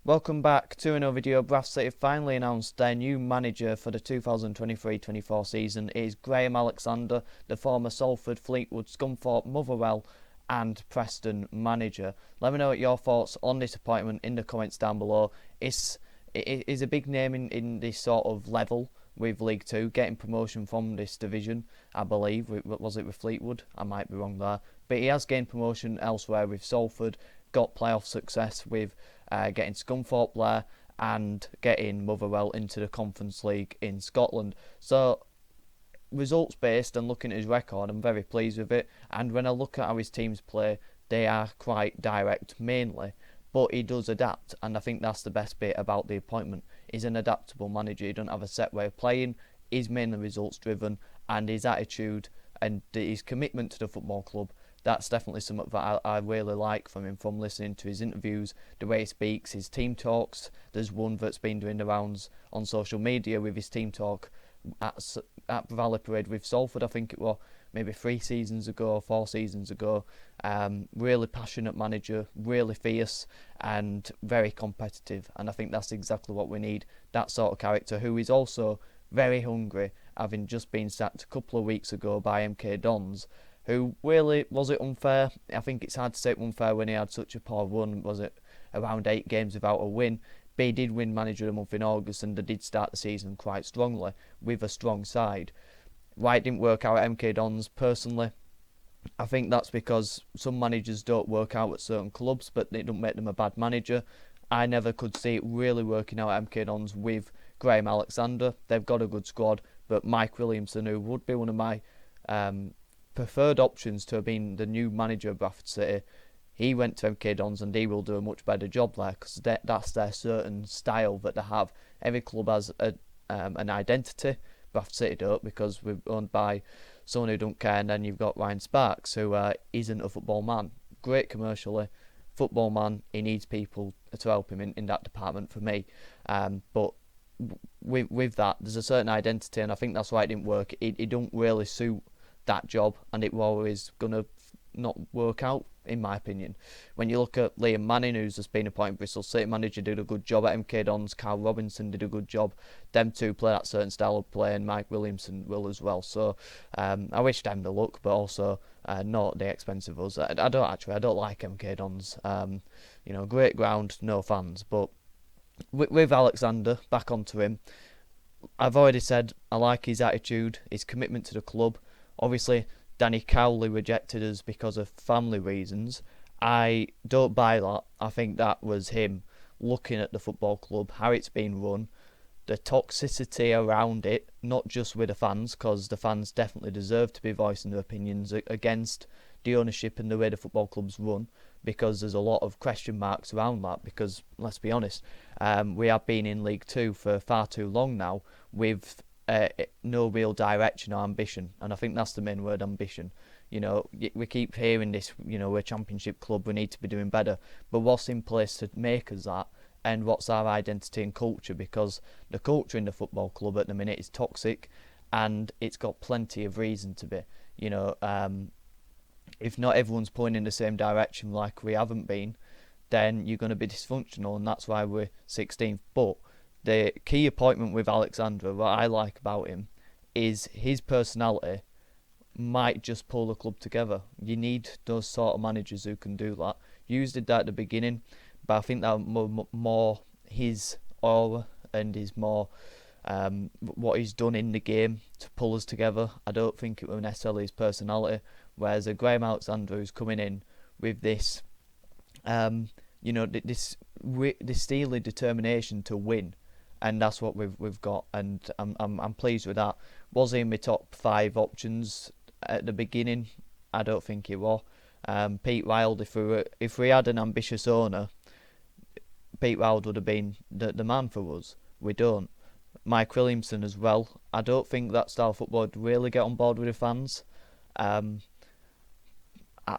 Welcome back to another video. Bradford City finally announced their new manager for the 2023-24 season. It is Graham Alexander, the former Salford, Fleetwood, Scunthorpe, Motherwell and Preston manager. Let me know what your thoughts on this appointment in the comments down below. It is a big name in this sort of level with League 2, getting promotion from this division, I believe. Was it with Fleetwood? I might be wrong there. But he has gained promotion elsewhere with Salford, got playoff success with getting Scunthorpe there and getting Motherwell into the Conference League in Scotland. So, results based and looking at his record, I'm very pleased with it. And when I look at how his teams play, they are quite direct mainly. But he does adapt, and I think that's the best bit about the appointment. He's an adaptable manager. He doesn't have a set way of playing. He's mainly results driven, and his attitude and his commitment to the football club, that's definitely something that I really like from him, from listening to his interviews, the way he speaks, his team talks. There's one that's been doing the rounds on social media with his team talk at Valley Parade with Salford, I think it was, maybe 4 seasons ago. Really passionate manager, really fierce and very competitive, and I think that's exactly what we need, that sort of character, who is also very hungry, having just been sacked a couple of weeks ago by MK Dons, who really, was it unfair? I think it's hard to say unfair when he had such a poor run. Was it around 8 games without a win? But he did win Manager of the Month in August, and they did start the season quite strongly with a strong side. Why it didn't work out at MK Dons, personally, I think that's because some managers don't work out at certain clubs, but it don't make them a bad manager. I never could see it really working out at MK Dons with Graham Alexander. They've got a good squad, but Mike Williamson, who would be one of my preferred options to have been the new manager of Bradford City, he went to MK Dons and he will do a much better job there, because that's their certain style that they have. Every club has an identity. Bradford City don't, because we're owned by someone who don't care, and then you've got Ryan Sparks, who isn't a football man. Great commercially, football man, he needs people to help him in that department for me. But with that, there's a certain identity, and I think that's why it didn't work. It don't really suit that job, and it was always going to not work out, in my opinion. When you look at Liam Manning, who's just been appointed Bristol City manager, did a good job at MK Dons. Carl Robinson did a good job. Them two play that certain style of play, and Mike Williamson will as well. So I wish them the luck, but also not the expense of us. I don't like MK Dons. Great ground, no fans. But with Alexander, back onto him, I've already said I like his attitude, his commitment to the club. Obviously, Danny Cowley rejected us because of family reasons. I don't buy that. I think that was him looking at the football club, how it's been run, the toxicity around it, not just with the fans, because the fans definitely deserve to be voicing their opinions against the ownership and the way the football club's run, because there's a lot of question marks around that, because, let's be honest, we have been in League 2 for far too long now with no real direction or ambition, and I think that's the main word, ambition. We keep hearing this, we're a championship club, we need to be doing better, but what's in place to make us that, and what's our identity and culture? Because the culture in the football club at the minute is toxic, and it's got plenty of reason to be. If not everyone's pulling in the same direction like we haven't been, then you're going to be dysfunctional, and that's why we're 16th. But the key appointment with Alexander, what I like about him, is his personality might just pull the club together. You need those sort of managers who can do that. Hughes did that at the beginning, but I think that more his aura and his more what he's done in the game to pull us together. I don't think it was necessarily his personality. Whereas a Graham Alexander who's coming in with this, this steely determination to win. And that's what we've got, and I'm pleased with that. Was he in my top 5 options at the beginning? I don't think he was. Pete Wild, if we had an ambitious owner, Pete Wild would have been the man for us. We don't. Mike Williamson as well. I don't think that style of football would really get on board with the fans.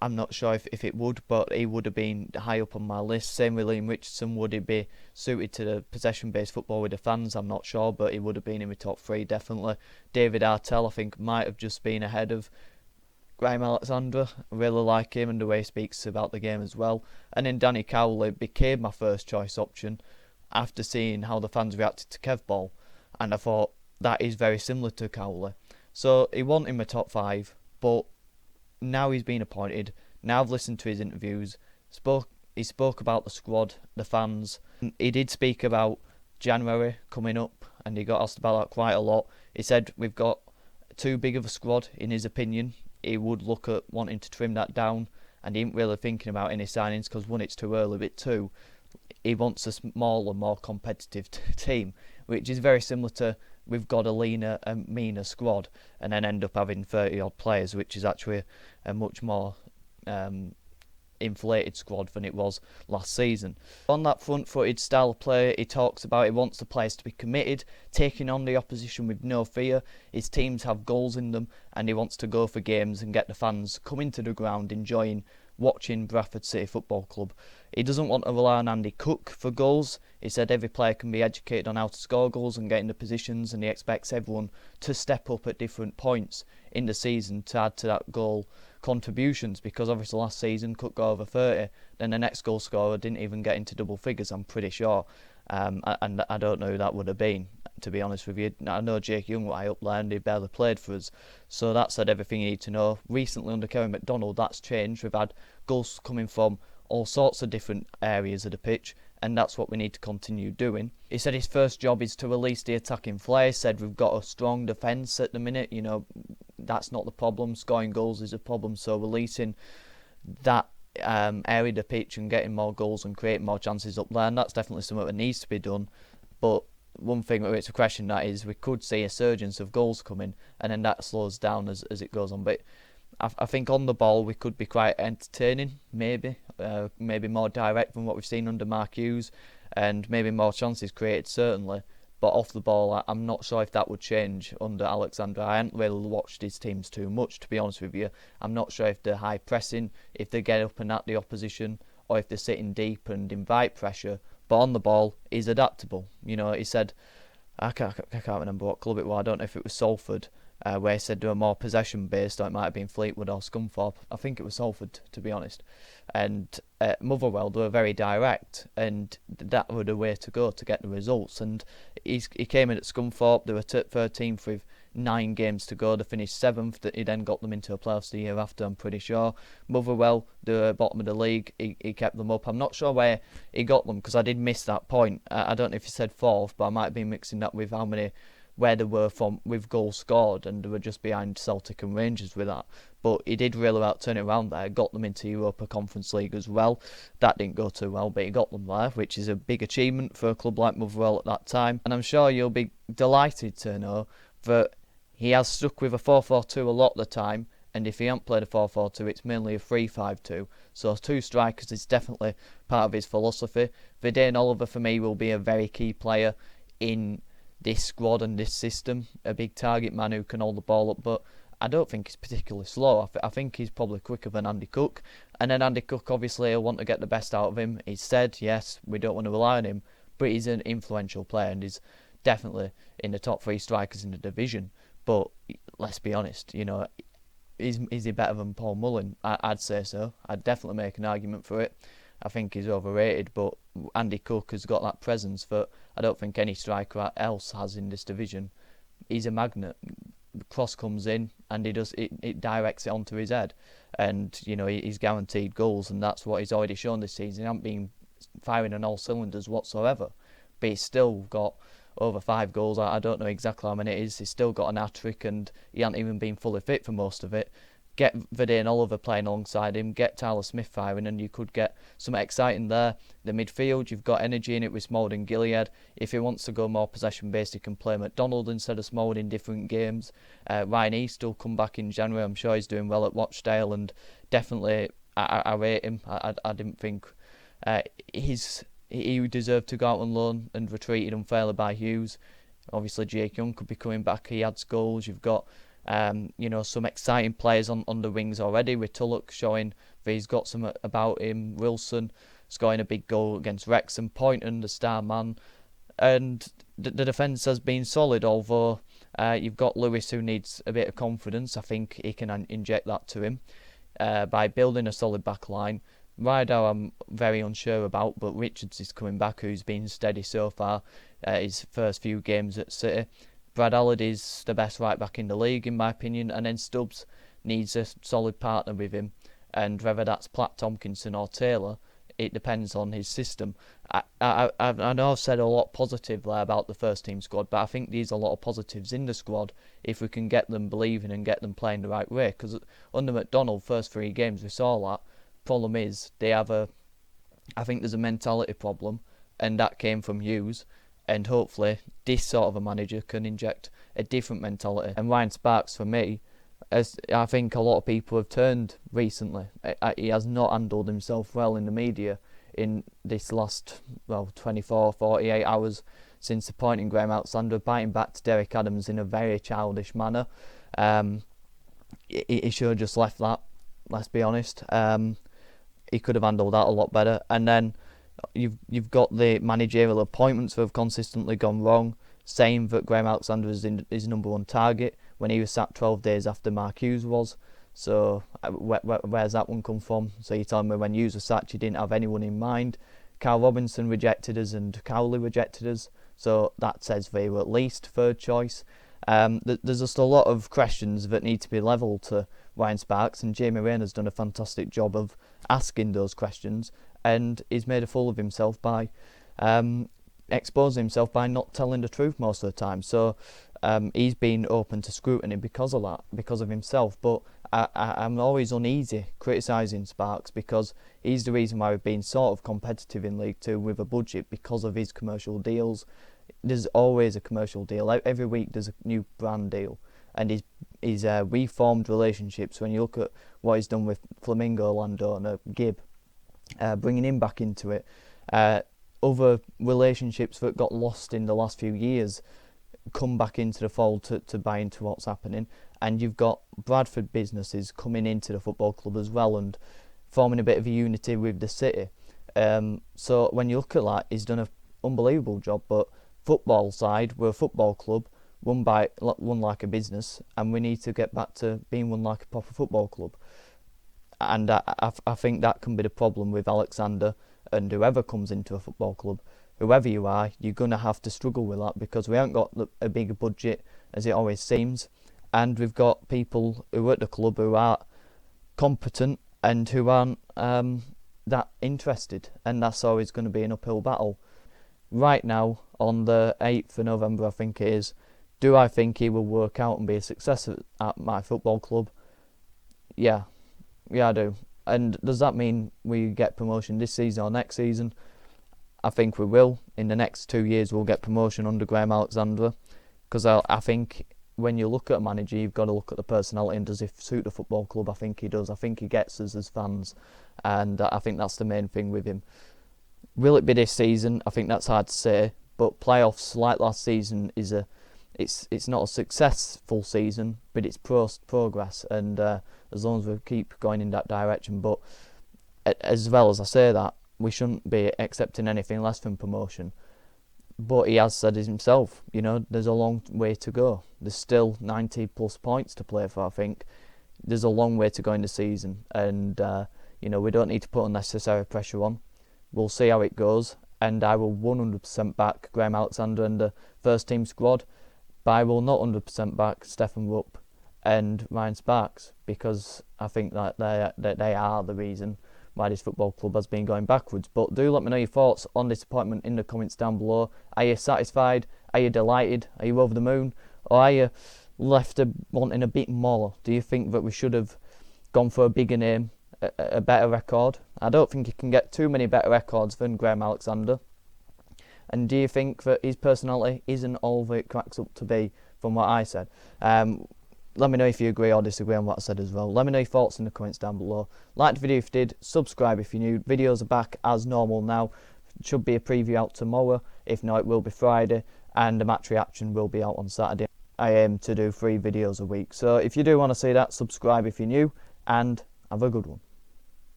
I'm not sure if it would, but he would have been high up on my list. Same with Liam Richardson. Would he be suited to the possession-based football with the fans? I'm not sure, but he would have been in my top 3, definitely. David Artell, I think, might have just been ahead of Graham Alexander, I really like him and the way he speaks about the game as well. And then Danny Cowley became my first choice option after seeing how the fans reacted to Kev Ball, and I thought that is very similar to Cowley. So he wasn't in my top 5, but now he's been appointed. Now I've listened to his interviews. He spoke about the squad, the fans. He did speak about January coming up, and he got asked about that quite a lot. He said we've got too big of a squad, in his opinion. He would look at wanting to trim that down, and he ain't really thinking about any signings because, one, it's too early, but two, he wants a smaller, more competitive team, which is very similar to we've got a leaner and meaner squad and then end up having 30 odd players, which is actually a much more inflated squad than it was last season. On that front-footed style of play, he talks about he wants the players to be committed, taking on the opposition with no fear. His teams have goals in them, and he wants to go for games and get the fans coming to the ground, enjoying watching Bradford City Football Club. He doesn't want to rely on Andy Cook for goals. He said every player can be educated on how to score goals and get into positions, and he expects everyone to step up at different points in the season to add to that goal contributions, because obviously last season Cook got over 30, then the next goal scorer didn't even get into double figures, I'm pretty sure, and I don't know who that would have been, to be honest with you. I know Jake Young was up there and he barely played for us, so that said everything you need to know. Recently under Kevin McDonald that's changed. We've had goals coming from all sorts of different areas of the pitch, and that's what we need to continue doing. He said his first job is to release the attacking flair. He said we've got a strong defence at the minute, that's not the problem. Scoring goals is a problem, so releasing that area of the pitch and getting more goals and creating more chances up there, and that's definitely something that needs to be done. But one thing that it's a question that is we could see a surgence of goals coming, and then that slows down as it goes on. But I think on the ball we could be quite entertaining, maybe more direct than what we've seen under Mark Hughes, and maybe more chances created certainly. But off the ball, I'm not sure if that would change under Alexander. I haven't really watched his teams too much, to be honest with you. I'm not sure if they're high pressing, if they get up and at the opposition, or if they're sitting deep and invite pressure. But on the ball, he's adaptable. He said, I can't remember what club it was. I don't know if it was Salford, where he said they were more possession based, or it might have been Fleetwood or Scunthorpe. I think it was Salford, to be honest. And Motherwell, they were very direct, and that was the way to go to get the results. And he came in at Scunthorpe. They were 13th with 9 games to go. They finished 7th. He then got them into a playoffs the year after, I'm pretty sure. Motherwell, they were bottom of the league. He kept them up. I'm not sure where he got them, because I did miss that point. I don't know if he said 4th, but I might be mixing that with where they were from with goals scored, and they were just behind Celtic and Rangers with that. But he did really well turn it around there, got them into Europa Conference League as well. That didn't go too well, but he got them there, which is a big achievement for a club like Motherwell at that time. And I'm sure you'll be delighted to know that he has stuck with a 4-4-2 a lot of the time, and if he hasn't played a 4-4-2, it's mainly a 3-5-2. So 2 strikers is definitely part of his philosophy. Vidane Oliver, for me, will be a very key player in this squad and this system, a big target man who can hold the ball up, but I don't think he's particularly slow. I think he's probably quicker than Andy Cook, and then Andy Cook obviously will want to get the best out of him. He's said, yes, we don't want to rely on him, but he's an influential player and he's definitely in the top 3 strikers in the division. But let's be honest, is he better than Paul Mullin? I'd say so. I'd definitely make an argument for it. I think he's overrated, but Andy Cook has got that presence that I don't think any striker else has in this division. He's a magnet. The cross comes in and it directs it onto his head, and he's guaranteed goals, and that's what he's already shown this season. He hasn't been firing on all cylinders whatsoever, but he's still got over 5 goals. I don't know exactly how many it is. He's still got an hat-trick, and he hasn't even been fully fit for most of it. Get Vidane Oliver playing alongside him, get Tyler Smith firing, and you could get some exciting there. The midfield, you've got energy in it with Smold and Gilead. If he wants to go more possession-based, he can play McDonald instead of Smold in different games. Ryan East will come back in January. I'm sure he's doing well at Rochdale, and definitely I rate him. I didn't think he deserved to go out on loan and were treated unfairly by Hughes. Obviously, Jake Young could be coming back. He adds goals. You've got some exciting players on the wings already, with Tulloch showing that he's got some about him. Wilson scoring a big goal against Wrexham. Poynton, the star man. And the defence has been solid, although You've got Lewis, who needs a bit of confidence. I think he can inject that to him by building a solid back line. Ryder I'm very unsure about, but Richards is coming back, who's been steady so far his first few games at City. Brad Allardy's the best right back in the league, in my opinion, and then Stubbs needs a solid partner with him, and whether that's Platt Tompkinson or Taylor, it depends on his system. I know I've said a lot positive there about the first team squad, but I think there's a lot of positives in the squad if we can get them believing and get them playing the right way. Because under McDonald, first 3 games we saw that. Problem is I think there's a mentality problem, and that came from Hughes. And hopefully this sort of a manager can inject a different mentality. And Ryan Sparks, for me, as I think a lot of people have turned recently, he has not handled himself well in the media in this last 24, 48 hours since appointing Graham Alexander, biting back to Derek Adams in a very childish manner. He should have just left that, let's be honest. He could have handled that a lot better. And then you've got the managerial appointments that have consistently gone wrong, saying that Graham Alexander is his number 1 target when he was sacked 12 days after Mark Hughes was. So where's that one come from? So you're telling me when Hughes was sacked you didn't have anyone in mind. Carl Robinson rejected us and Cowley rejected us, so that says they were at least 3rd choice. There's just a lot of questions that need to be levelled to Ryan Sparks, and Jamie Rayner's done a fantastic job of asking those questions, and he's made a fool of himself by exposing himself by not telling the truth most of the time. So he's been open to scrutiny because of that, because of himself. But I'm always uneasy criticising Sparks because he's the reason why we've been sort of competitive in League Two with a budget, because of his commercial deals. There's always a commercial deal. Every week there's a new brand deal. And he's reformed relationships. When you look at what he's done with Flamingo landowner Gibb, bringing him back into it, other relationships that got lost in the last few years come back into the fold to buy into what's happening. And you've got Bradford businesses coming into the football club as well and forming a bit of a unity with the city. So when you look at that, he's done an unbelievable job. But football side, we're a football club, run like a business, and we need to get back to being run like a proper football club. And I think that can be the problem with Alexander and whoever comes into a football club. Whoever you are, you're going to have to struggle with that because we haven't got a bigger budget as it always seems, and we've got people who are at the club who are competent and who aren't that interested, and that's always going to be an uphill battle. Right now, on the 8th of November, I think it is, do I think he will work out and be a success at my football club? Yeah, I do. And does that mean we get promotion this season or next season? I think we will. In the next 2 years, we'll get promotion under Graham Alexander. Because I think when you look at a manager, you've got to look at the personality and does he suit the football club? I think he does. I think he gets us as fans. And I think that's the main thing with him. Will it be this season? I think that's hard to say. But playoffs like last season it's not a successful season, but it's progress. And as long as we keep going in that direction. But as well as I say that, we shouldn't be accepting anything less than promotion. But he has said it himself, there's a long way to go. There's still 90 plus points to play for, I think. There's a long way to go in the season. And, we don't need to put unnecessary pressure on. We'll see how it goes. And I will 100% back Graham Alexander and the first team squad. But I will not 100% back Stefan Rupp and Ryan Sparks, because I think that they are the reason why this football club has been going backwards. But do let me know your thoughts on this appointment in the comments down below. Are you satisfied? Are you delighted? Are you over the moon? Or are you left wanting a bit more? Do you think that we should have gone for a bigger name, a better record? I don't think you can get too many better records than Graham Alexander. And do you think that his personality isn't all that it cracks up to be from what I said? Let me know if you agree or disagree on what I said as well. Let me know your thoughts in the comments down below. Like the video if you did, subscribe if you're new. Videos are back as normal now. Should be a preview out tomorrow. If not, it will be Friday. And the match reaction will be out on Saturday. I aim to do 3 videos a week. So if you do want to see that, subscribe if you're new. And have a good one.